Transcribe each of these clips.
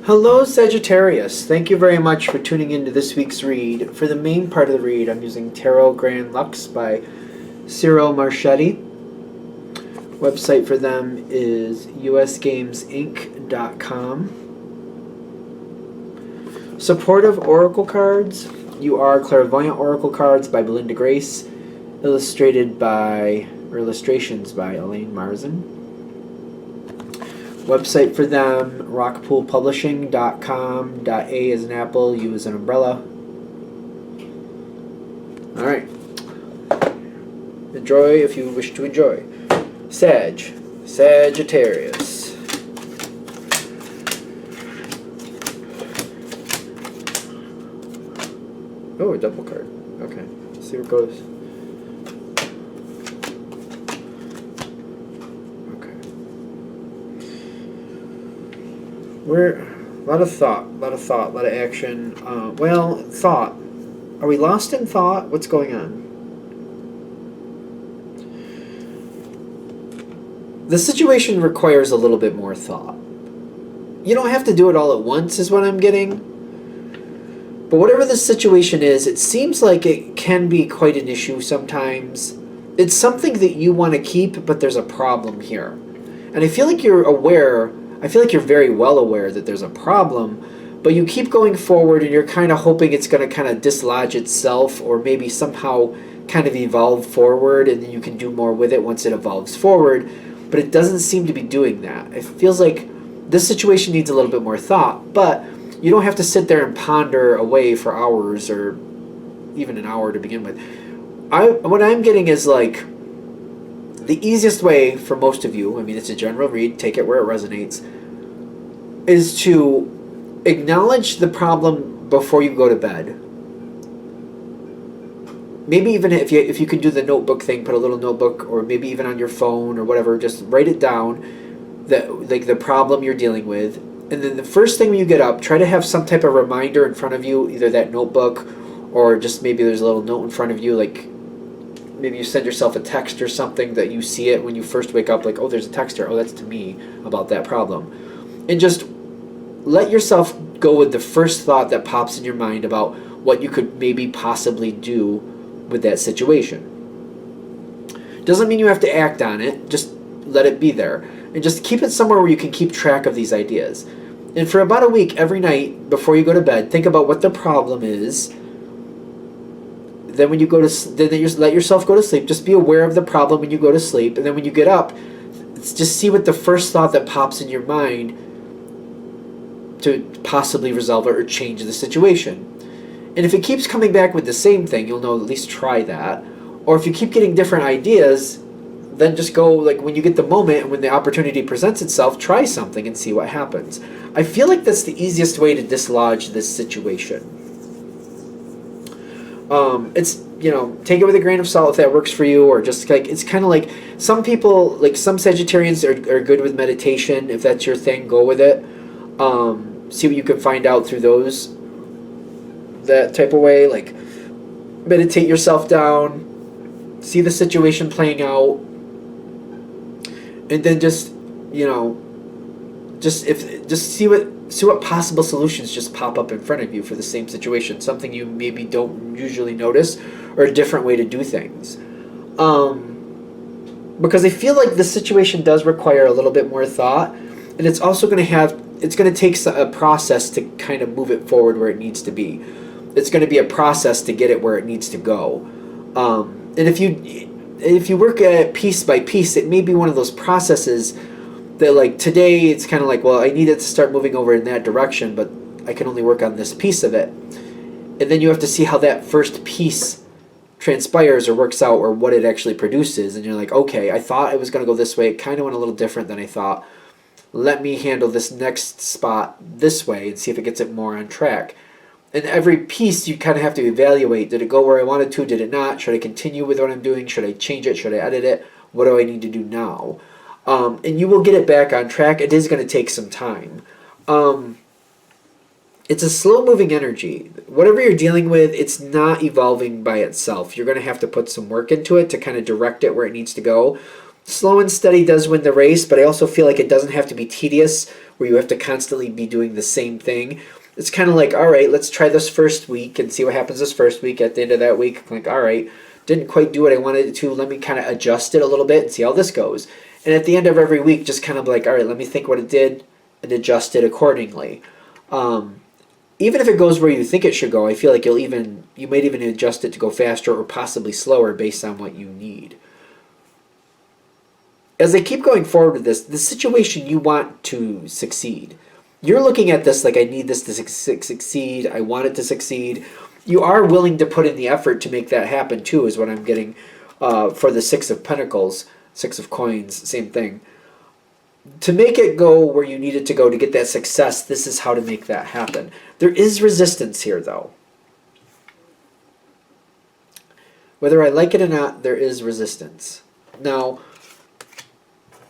Hello, Sagittarius. Thank you very much for tuning into this week's read. For the main part of the read, I'm using Tarot Grand Lux by Cyril Marchetti. Website for them is usgamesinc.com. Supportive Oracle cards. You Are Clairvoyant Oracle cards by Belinda Grace. Illustrations by Elaine Marzin. Website for them, rockpoolpublishing.com. A as an apple, U as an umbrella. Alright. Enjoy if you wish to enjoy. Sagittarius. Oh, a double card. Okay. Let's see where it goes. We're a lot of thought, a lot of action. Thought. Are we lost in thought? What's going on? The situation requires a little bit more thought. You don't have to do it all at once, is what I'm getting. But whatever the situation is, it seems like it can be quite an issue sometimes. It's something that you want to keep, but there's a problem here. And I feel like you're aware. I feel like you're very well aware that there's a problem, but you keep going forward and you're kind of hoping it's going to kind of dislodge itself or maybe somehow kind of evolve forward and then you can do more with it once it evolves forward, but it doesn't seem to be doing that. It feels like this situation needs a little bit more thought, but you don't have to sit there and ponder away for hours or even an hour to begin with. What I'm getting is like, the easiest way for most of you, I mean, it's a general read, take it where it resonates, is to acknowledge the problem before you go to bed. Maybe even if you could do the notebook thing, put a little notebook, or maybe even on your phone or whatever, just write it down, the problem you're dealing with. And then the first thing when you get up, try to have some type of reminder in front of you, either that notebook or just maybe there's a little note in front of you, like maybe you send yourself a text or something that you see it when you first wake up, like, oh, there's a text here. Oh, that's to me about that problem. And just let yourself go with the first thought that pops in your mind about what you could maybe possibly do with that situation. Doesn't mean you have to act on it. Just let it be there. And just keep it somewhere where you can keep track of these ideas. And for about a week, every night before you go to bed, think about what the problem is. Then when you go to, then you let yourself go to sleep. Just be aware of the problem when you go to sleep, and then when you get up, just see what the first thought that pops in your mind to possibly resolve it or change the situation. And if it keeps coming back with the same thing, you'll know at least try that. Or if you keep getting different ideas, then just go, like, when you get the moment and when the opportunity presents itself, try something and see what happens. I feel like that's the easiest way to dislodge this situation. It's, take it with a grain of salt if that works for you, or just like, it's kind of like some people, like some Sagittarians are good with meditation. If that's your thing, go with it. See what you can find out through that type of way, like meditate yourself down, see the situation playing out, and then just see what possible solutions just pop up in front of you for the same situation, something you maybe don't usually notice, or a different way to do things. Because I feel like the situation does require a little bit more thought, and it's also going to take a process to kind of move it forward where it needs to be. It's going to be a process to get it where it needs to go. And if you work at piece by piece, it may be one of those processes that, like, today it's kind of like, well, I need it to start moving over in that direction, but I can only work on this piece of it. And then you have to see how that first piece transpires or works out, or what it actually produces. And you're like, okay, I thought it was going to go this way. It kind of went a little different than I thought. Let me handle this next spot this way and see if it gets it more on track. And every piece you kind of have to evaluate. Did it go where I wanted to? Did it not? Should I continue with what I'm doing? Should I change it? Should I edit it? What do I need to do now? And you will get it back on track. It is going to take some time. It's a slow-moving energy. Whatever you're dealing with, it's not evolving by itself. You're going to have to put some work into it to kind of direct it where it needs to go. Slow and steady does win the race, but I also feel like it doesn't have to be tedious where you have to constantly be doing the same thing. It's kind of like, all right, let's try this first week and see what happens this first week. At the end of that week, I'm like, all right, didn't quite do what I wanted it to. Let me kind of adjust it a little bit and see how this goes. And at the end of every week, just kind of like, all right, let me think what it did and adjust it accordingly. Even if it goes where you think it should go, I feel like you might even adjust it to go faster or possibly slower based on what you need. As I keep going forward with this, the situation you want to succeed. You're looking at this like, I need this to succeed. I want it to succeed. You are willing to put in the effort to make that happen too, is what I'm getting for the Six of Pentacles, Six of Coins, same thing. To make it go where you need it to go to get that success, this is how to make that happen. There is resistance here, though. Whether I like it or not, there is resistance. Now,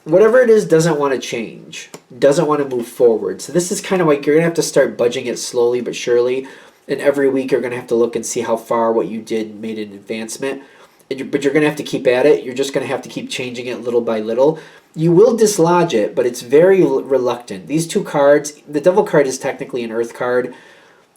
whatever it is doesn't want to change, doesn't want to move forward. So this is kind of like you're going to have to start budging it slowly but surely. And every week you're going to have to look and see how far what you did made an advancement. But you're going to have to keep at it. You're just going to have to keep changing it little by little. You will dislodge it, but it's very reluctant. These two cards, the Devil card is technically an Earth card.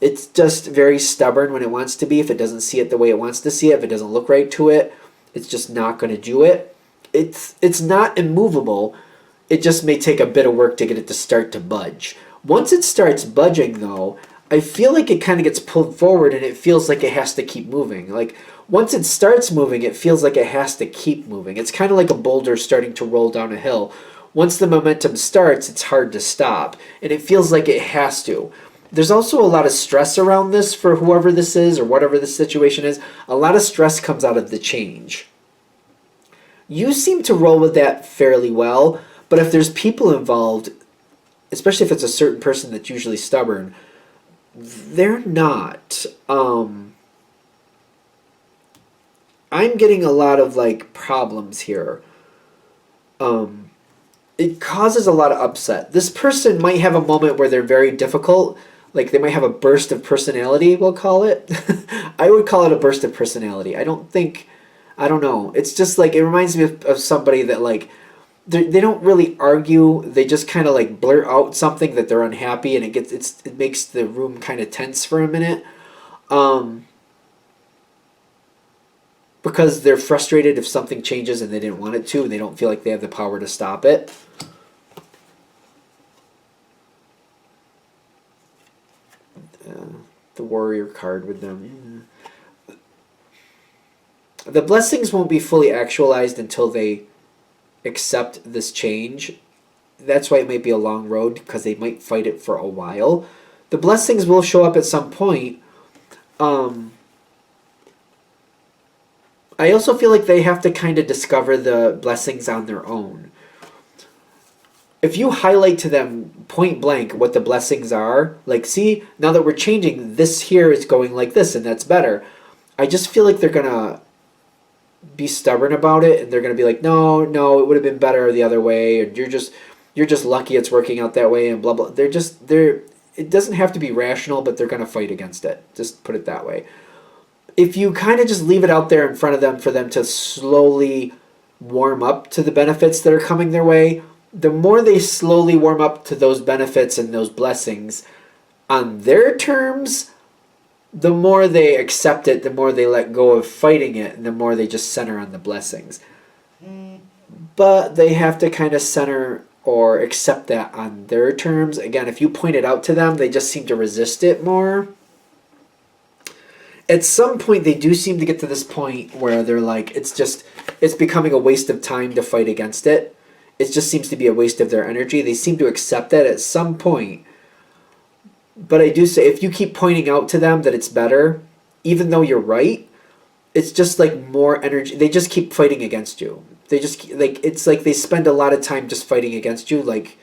It's just very stubborn when it wants to be. If it doesn't see it the way it wants to see it, if it doesn't look right to it, it's just not going to do it. It's not immovable. It just may take a bit of work to get it to start to budge. Once it starts budging, though, I feel like it kind of gets pulled forward and it feels like it has to keep moving. Like, once it starts moving, it feels like it has to keep moving. It's kind of like a boulder starting to roll down a hill. Once the momentum starts, it's hard to stop, and it feels like it has to. There's also a lot of stress around this for whoever this is or whatever the situation is. A lot of stress comes out of the change. You seem to roll with that fairly well, but if there's people involved, especially if it's a certain person that's usually stubborn, they're not. I'm getting a lot of like problems here. It causes a lot of upset. This person might have a moment where they're very difficult. Like they might have a burst of personality, we'll call it. I would call it a burst of personality. I don't know. It's just like, it reminds me of somebody that like, they don't really argue. They just kind of like blurt out something that they're unhappy, and it makes the room kind of tense for a minute. Because they're frustrated if something changes and they didn't want it to, and they don't feel like they have the power to stop it. The Warrior card with them. The blessings won't be fully actualized until they accept this change. That's why it might be a long road, because they might fight it for a while. The blessings will show up at some point. I also feel like they have to kind of discover the blessings on their own. If you highlight to them point blank what the blessings are, like, see, now that we're changing, this here is going like this, and that's better. I just feel like they're going to be stubborn about it, and they're going to be like, no, it would have been better the other way, and you're just lucky it's working out that way, and blah, blah. It doesn't have to be rational, but they're going to fight against it. Just put it that way. If you kind of just leave it out there in front of them for them to slowly warm up to the benefits that are coming their way, the more they slowly warm up to those benefits and those blessings on their terms, the more they accept it, the more they let go of fighting it, and the more they just center on the blessings. But they have to kind of center or accept that on their terms. Again, if you point it out to them, they just seem to resist it more. At some point, they do seem to get to this point where they're like, it's becoming a waste of time to fight against it. It just seems to be a waste of their energy. They seem to accept that at some point. But I do say, if you keep pointing out to them that it's better, even though you're right, it's just like more energy. They just keep fighting against you. They just, like, it's like they spend a lot of time just fighting against you. Like,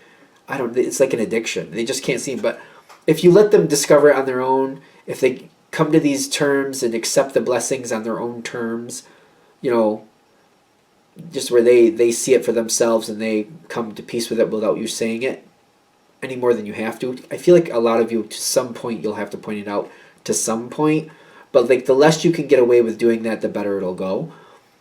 it's like an addiction. They just can't seem. But if you let them discover it on their own, if they come to these terms and accept the blessings on their own terms, just where they see it for themselves and they come to peace with it without you saying it any more than you have to. I feel like a lot of you, to some point, you'll have to point it out to some point, but like the less you can get away with doing that, the better it'll go.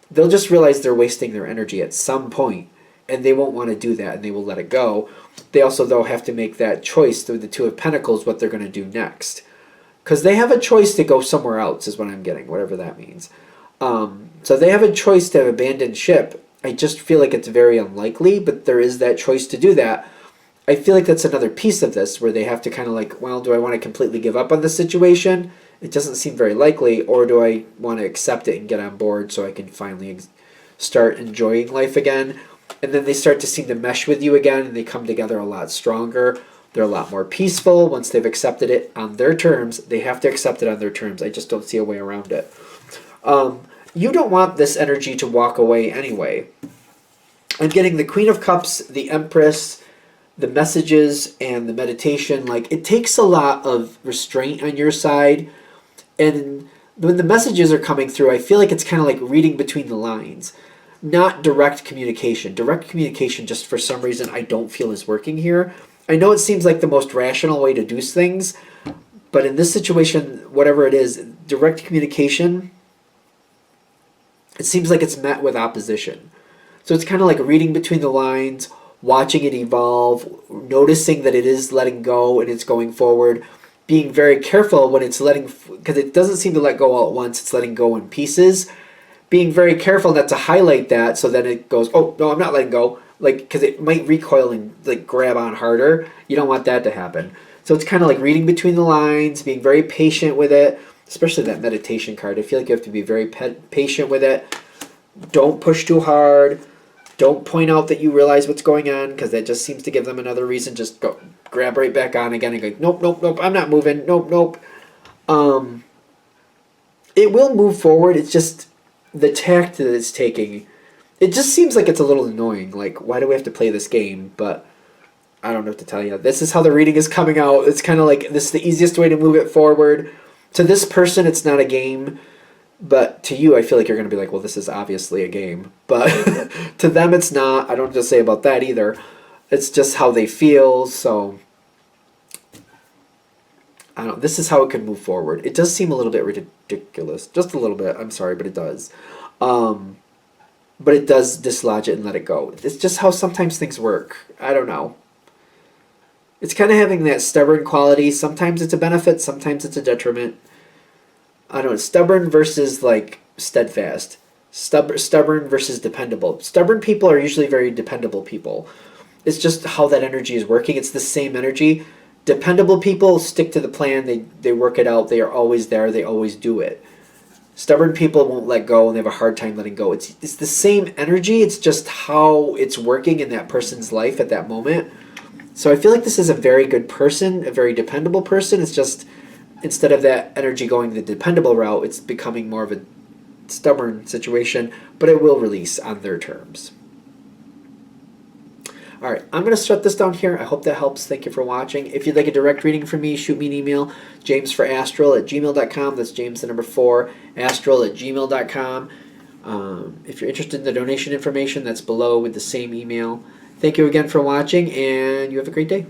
they'll just realize they're wasting their energy at some point, and they won't want to do that, and they will let it go. They also, though, have to make that choice through the Two of Pentacles, what they're going to do next. Because they have a choice to go somewhere else, is what I'm getting, whatever that means. So they have a choice to abandon ship. I just feel like it's very unlikely, but there is that choice to do that. I feel like that's another piece of this, where they have to kind of like, well, do I want to completely give up on the situation? It doesn't seem very likely. Or do I want to accept it and get on board so I can finally start enjoying life again? And then they start to seem to mesh with you again, and they come together a lot stronger. They're a lot more peaceful once they've accepted it on their terms. They have to accept it on their terms. I just don't see a way around it. You don't want this energy to walk away anyway. I'm getting the Queen of Cups, the Empress, the messages, and the meditation. Like, it takes a lot of restraint on your side. And when the messages are coming through, I feel like it's kind of like reading between the lines. Not direct communication. Direct communication, just for some reason, I don't feel is working here. I know it seems like the most rational way to do things, but in this situation, whatever it is, direct communication, it seems like it's met with opposition. So it's kind of like reading between the lines, watching it evolve, noticing that it is letting go and it's going forward, being very careful when it's letting, because it doesn't seem to let go all at once, it's letting go in pieces. Being very careful not to highlight that, so then it goes, oh, no, I'm not letting go. Like, because it might recoil and like grab on harder. You don't want that to happen. So it's kind of like reading between the lines, being very patient with it, especially that meditation card. I feel like you have to be very patient with it. Don't push too hard. Don't point out that you realize what's going on, because that just seems to give them another reason. Just go grab right back on again and go, nope, nope, nope, I'm not moving. Nope, nope. It will move forward. It's just the tact that it's taking. It just seems like it's a little annoying. Like, why do we have to play this game? But I don't know what to tell you. This is how the reading is coming out. It's kind of like, this is the easiest way to move it forward. To this person, it's not a game. But to you, I feel like you're going to be like, well, this is obviously a game. But to them, it's not. I don't just say about that either. It's just how they feel. So, I don't know. This is how it could move forward. It does seem a little bit ridiculous. Just a little bit. I'm sorry, but it does. But it does dislodge it and let it go. It's just how sometimes things work. I don't know. It's kind of having that stubborn quality. Sometimes it's a benefit. Sometimes it's a detriment. I don't know. Stubborn versus like steadfast. Stubborn versus dependable. Stubborn people are usually very dependable people. It's just how that energy is working. It's the same energy. Dependable people stick to the plan. They work it out. They are always there. They always do it. Stubborn people won't let go, and they have a hard time letting go. It's the same energy. It's just how it's working in that person's life at that moment. So I feel like this is a very good person, a very dependable person. It's just, instead of that energy going the dependable route, it's becoming more of a stubborn situation, but it will release on their terms. All right, I'm going to shut this down here. I hope that helps. Thank you for watching. If you'd like a direct reading from me, shoot me an email, jamesforastral@gmail.com. That's James, the number 4, astral@gmail.com. If you're interested in the donation information, that's below with the same email. Thank you again for watching, and you have a great day.